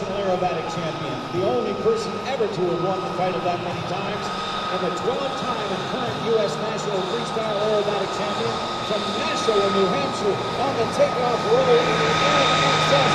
national aerobatic champion, the only person ever to have won the title that many times, and the 12-time and current U.S. national freestyle aerobatic champion from Nashua, New Hampshire, on the takeoff roll in the MXS.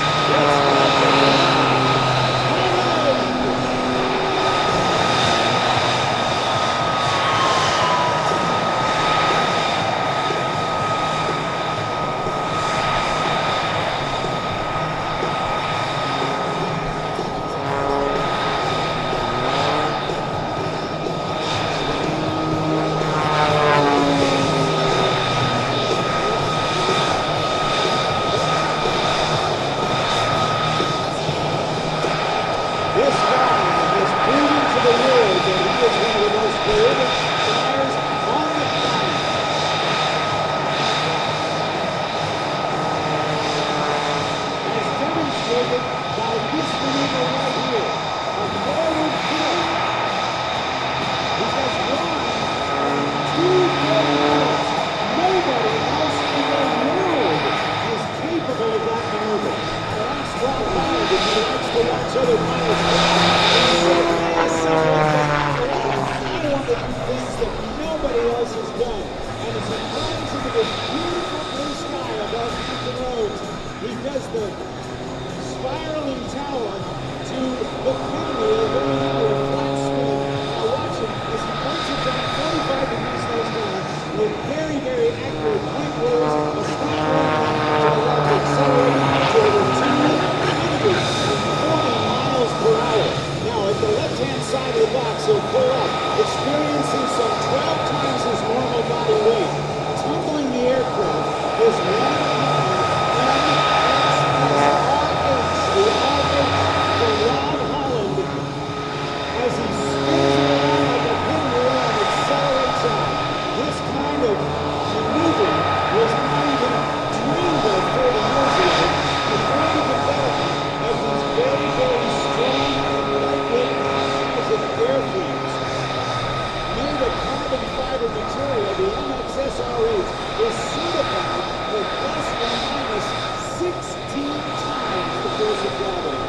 Material, the MXS Aircraft is certified for plus or minus 16 times the force of gravity.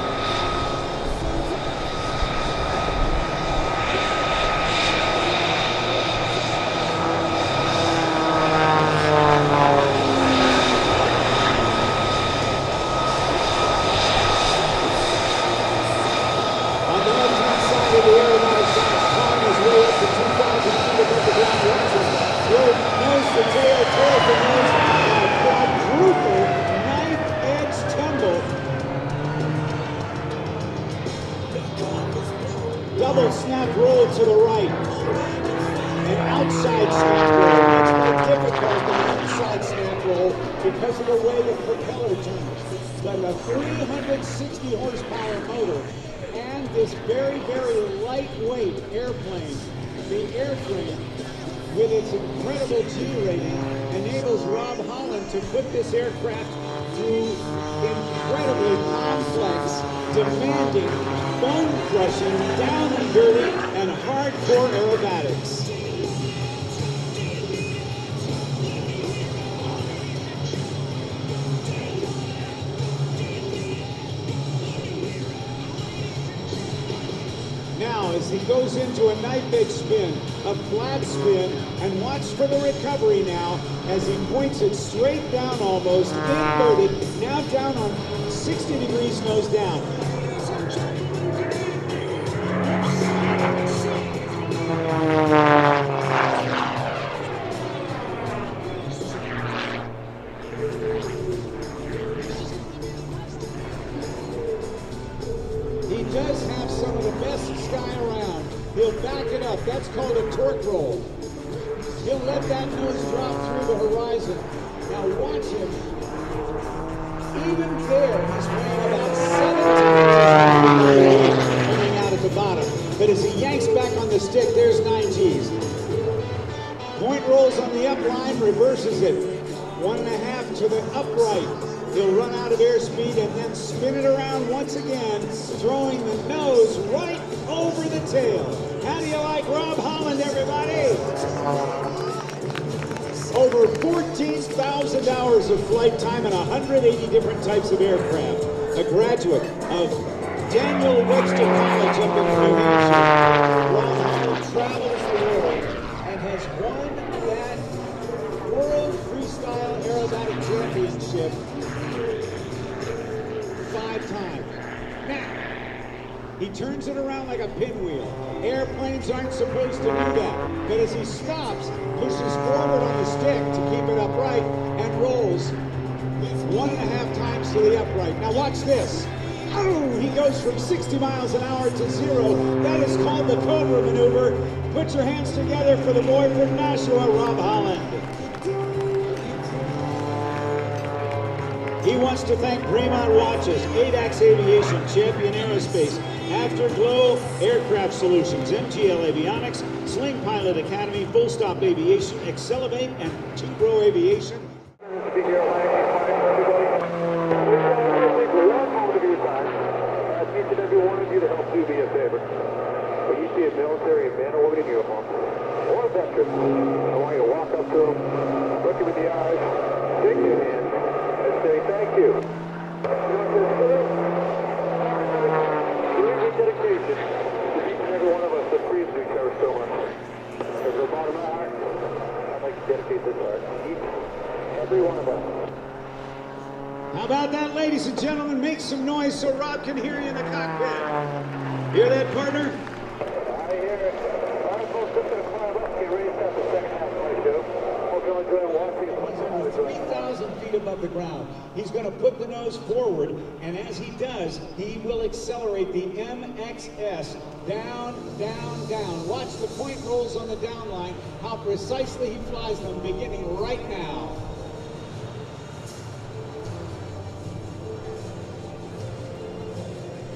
On the left-hand side of the aerobatic shaft, climbing his way up to 2,000 feet above the ground, watching nose to tail to nose, and a quadruple knife-edge tumble. Double snap roll to the right. An outside snap roll, much more difficult than an inside snap roll because of the way the propeller turns. But a 360 horsepower motor and this very, very lightweight airplane, the airframe, with its incredible G rating, enables Rob Holland to put this aircraft through incredibly complex, demanding, bone-crushing, down and dirty, and hardcore aerobatics. Now, as he goes into a knife edge spin, a flat spin, and watch for the recovery now as he points it straight down almost, inverted, now down on 60 degrees nose down. He does have some of the best sky around. He'll back it up. That's called a torque roll. He'll let that nose drop through the horizon. Now watch him. Even there, he's ran about 7 times coming out at the bottom. But as he yanks back on the stick, there's 9 Gs. Point rolls on the up line, reverses it. 1.5 to the upright. He'll run out of airspeed and then spin it around once again, throwing the nose right over the tail. How do you like Rob Holland, everybody? Over 14,000 hours of flight time and 180 different types of aircraft. A graduate of Daniel Webster College up in New Hampshire. Rob Holland travels the world and has won that World Freestyle Aerobatic Championship 5 times. Now, he turns it around like a pinwheel. Airplanes aren't supposed to do that. But as he stops, pushes forward on the stick to keep it upright and rolls 1.5 times to the upright. Now watch this. Oh, he goes from 60 miles an hour to 0. That is called the Cobra maneuver. Put your hands together for the boy from Nashua, Rob Holland. He wants to thank Bremont Watches, ADAX Aviation, Champion Aerospace, Afterglow Aircraft Solutions, MGL Avionics, Sling Pilot Academy, Full Stop Aviation, Accelerate, and T-Pro Aviation. Each and every one of you to help do me a favor. When you see a military man or woman in uniform, or a veteran, I want you to walk up to him, look him in the eyes, shake their hand, and say thank you. Believe in dedication to each and every one of us that frees we cherish so much. From the bottom of my heart, I'd like to dedicate this art to each and every one of us. How about that, ladies and gentlemen? Make some noise so Rob can hear you in the cockpit. Hear that, partner? I hear it. All right, folks, just going to climb up, get ready to start the second half of my show. Hope you'll enjoy watching. He's over 3,000 feet above the ground. He's going to put the nose forward, and as he does, he will accelerate the MXS down, down, down. Watch the point rolls on the down line, how precisely he flies them, beginning right now.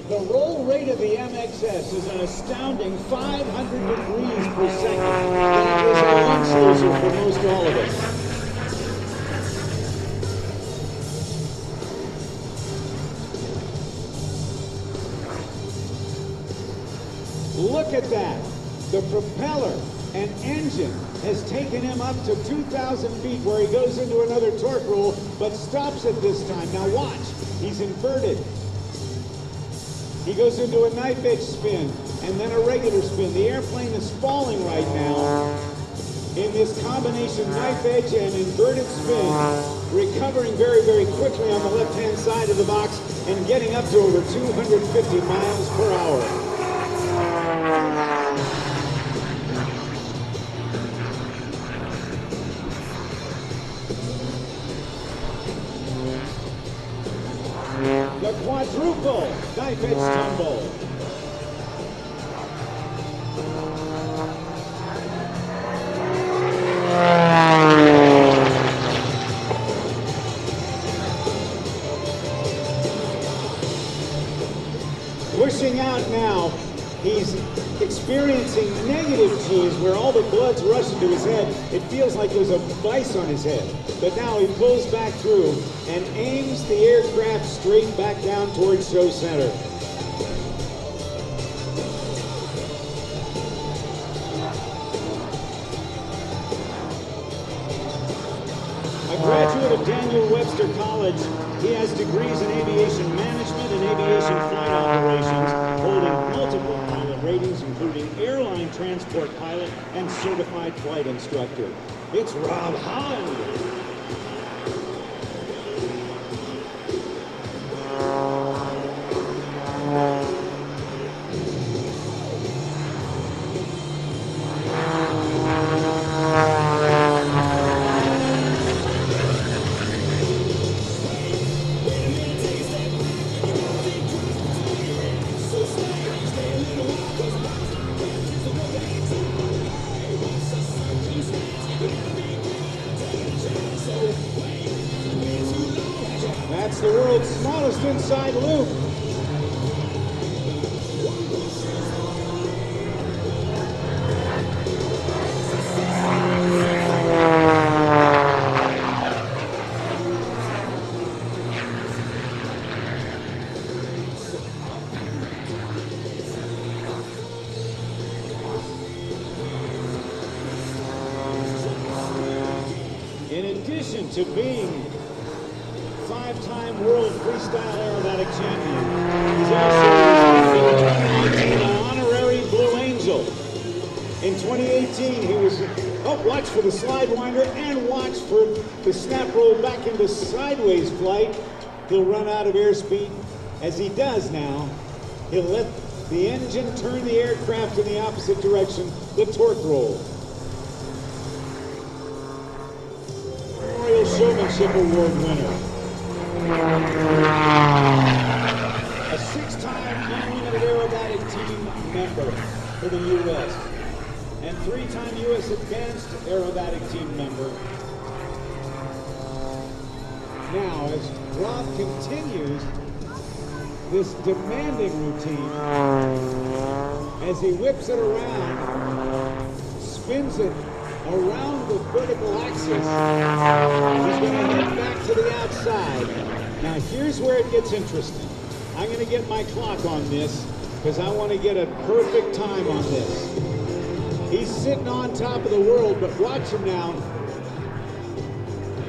The roll rate of the MXS is an astounding 500 degrees per second. That is a lunch loser for most all of us. Look at that. The propeller and engine has taken him up to 2,000 feet where he goes into another torque roll, but stops it this time. Now watch, he's inverted. He goes into a knife edge spin and then a regular spin. The airplane is falling right now in this combination knife edge and inverted spin, recovering very, very quickly on the left-hand side of the box and getting up to over 250 miles per hour. The quadruple knife edge tumble. Pushing out now, he's experiencing negative G's where all the blood's rushing to his head. It feels like there's a vice on his head. But now he pulls back through and aims the aircraft straight back down towards show center. A graduate of Daniel Webster College, he has degrees in aviation management and aviation flight operations, holding multiple pilot ratings, including airline transport pilot and certified flight instructor. It's Rob Holland. That's the world's smallest inside loop. In addition to being five-time world freestyle aerobatic champion, he's also for the slide winder and watch for the snap roll back into sideways flight. He'll run out of airspeed. As he does now, he'll let the engine turn the aircraft in the opposite direction, the torque roll. Memorial Showmanship Award winner. A 6-time Unlimited Aerobatic Team member for the U.S. and 3-time U.S. Advanced Aerobatic Team member. Now, as Rob continues this demanding routine, as he whips it around, spins it around the vertical axis, he's going to head back to the outside. Now, here's where it gets interesting. I'm going to get my clock on this because I want to get a perfect time on this. He's sitting on top of the world, but watch him now.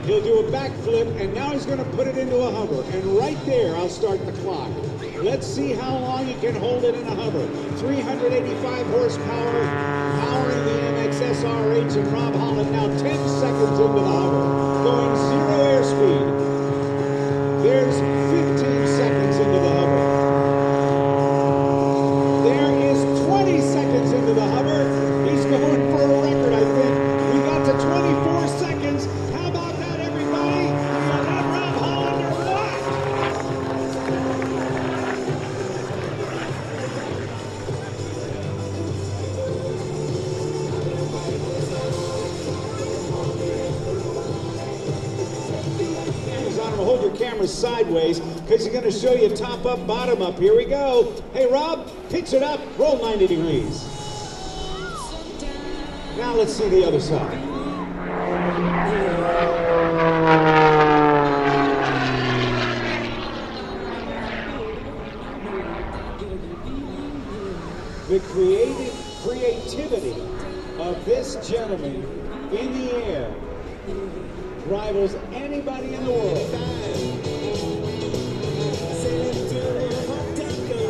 He'll do a backflip, and now he's going to put it into a hover. And right there, I'll start the clock. Let's see how long he can hold it in a hover. 385 horsepower, powering the MXS RH, and Rob Holland now 10 seconds into the hover, going 0 airspeed. There's 15 seconds into the hover. There is 20 seconds into the hover. He's going for a record, I think. We got to 24 seconds. How about that, everybody? You got that, Rob Holland, or what? Cameras on him. Hold your camera sideways because he's going to show you top up, bottom up. Here we go. Hey, Rob, pitch it up. Roll 90 degrees. Now let's see the other side. The creativity of this gentleman in the air rivals anybody in the world.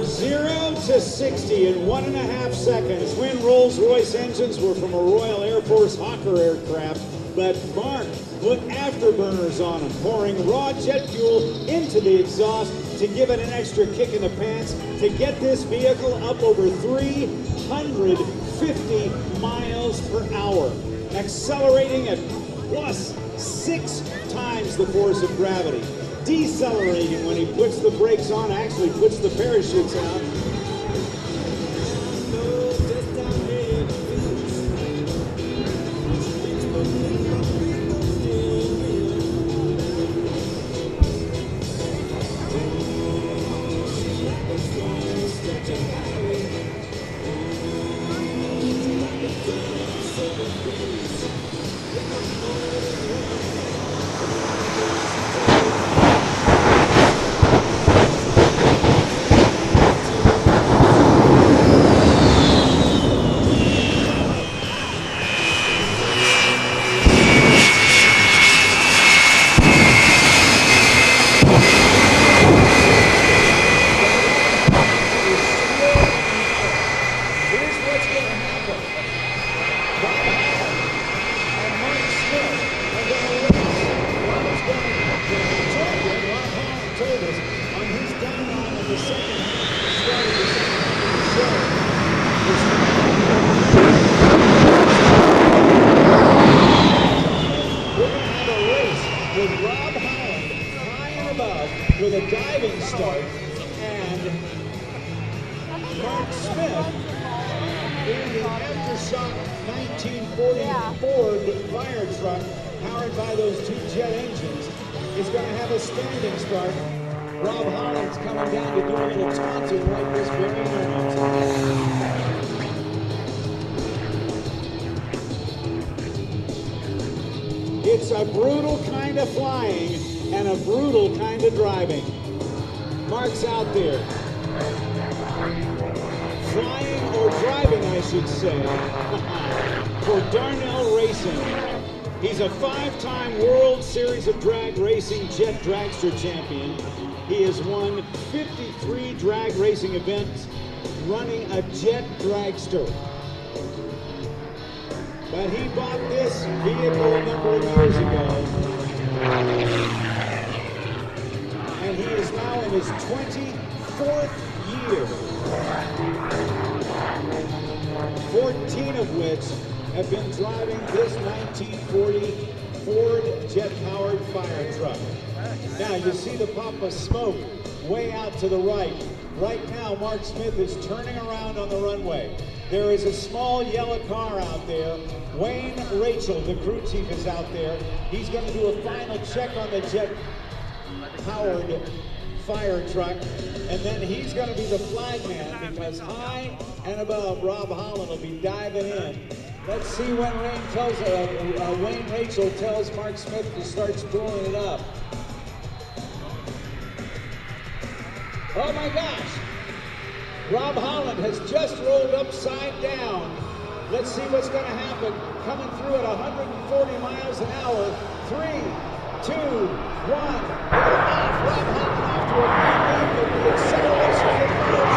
0 to 60 in 1.5 seconds. Twin Rolls-Royce engines were from a Royal Air Force Hawker aircraft, but Mark put afterburners on them, pouring raw jet fuel into the exhaust to give it an extra kick in the pants to get this vehicle up over 350 miles per hour, accelerating at plus 6 times the force of gravity, decelerating when he puts the brakes on, actually puts the parachutes out. With a diving start, and Mark Smith in the Aftershock 1940 Ford fire truck powered by those 2 jet engines is going to have a standing start. Rob Holland's coming down to do a little taunting right this very moment. It's a brutal kind of flying and a brutal kind of driving. Mark's out there. Flying or driving, I should say, for Darnell Racing. He's a 5-time World Series of Drag Racing Jet Dragster champion. He has won 53 drag racing events running a jet dragster. But he bought this vehicle a number of years ago. And he is now in his 24th year. 14 of which have been driving this 1940 Ford jet-powered fire truck. Now you see the puff of smoke way out to the right. Right now, Mark Smith is turning around on the runway. There is a small yellow car out there. Wayne Rachel, the crew chief, is out there. He's going to do a final check on the jet-powered fire truck, and then he's going to be the flag man, because high and above, Rob Holland will be diving in. Let's see when Wayne Rachel tells Mark Smith to start spooling it up. Oh my gosh! Rob Holland has just rolled upside down. Let's see what's going to happen. Coming through at 140 miles an hour. 3, 2, 1. Off. Rob Holland off to a big lead with the acceleration of the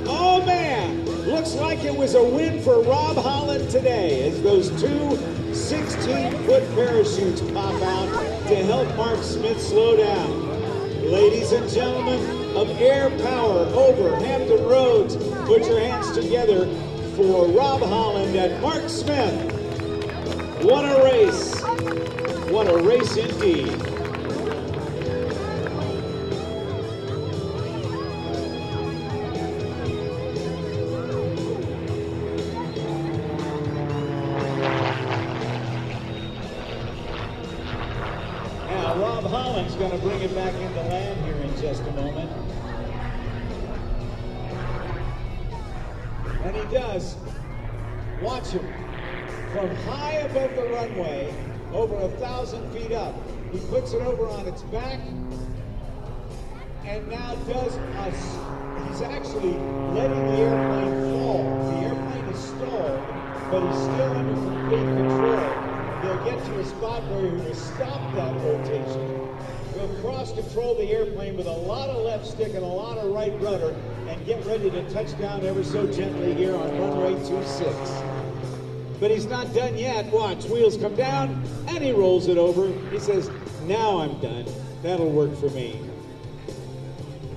Oh man! Looks like it was a win for Rob Holland today, as those two 16-foot parachutes pop out to help Mark Smith slow down. Ladies and gentlemen of Airpower over Hampton Roads, put your hands together for Rob Holland and Mark Smith. What a race. What a race indeed. Rob Holland's going to bring it back into land here in just a moment. And he does. Watch him. From high above the runway, over 1,000 feet up, he puts it over on its back, and now does he's actually letting the airplane fall. The airplane is stalled, but he's still under complete control. He'll get to a spot where he will stop that rotation. He'll cross-control the airplane with a lot of left stick and a lot of right rudder and get ready to touch down ever so gently here on runway 26. But he's not done yet. Watch, wheels come down and he rolls it over. He says, now I'm done. That'll work for me.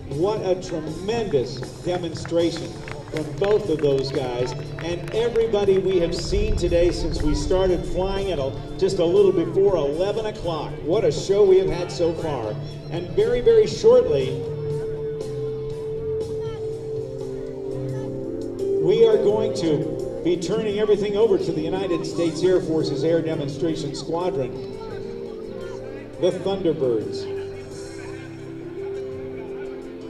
What a tremendous demonstration from both of those guys and everybody we have seen today since we started flying at just a little before 11 o'clock. What a show we have had so far. And very, very shortly, we are going to be turning everything over to the United States Air Force's Air Demonstration Squadron, the Thunderbirds.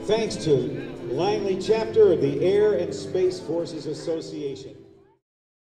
Thanks to Langley chapter of the Air and Space Forces Association.